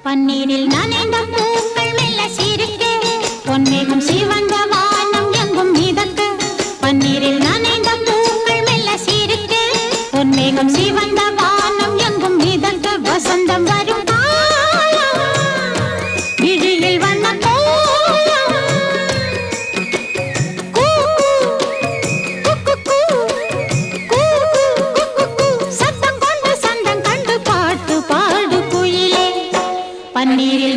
பன்னீரில் நனைந்த பூக்கள் மெல்ல சிரிக்க பொன்மேகம் சிவந்த வானம் எங்கும் மிதக்க பன்னீரில் நனைந்த பூக்கள் மெல்ல சிரிக்க பொன்மேகம் சிவந்த வானம் எங்கும் மிதக்க வசந்தம் வரும் விழியில் வண்ண சத்தம் கொண்டு சந்தம் கண்டு பாட்டு பாடு குயிலே பன்னீரில்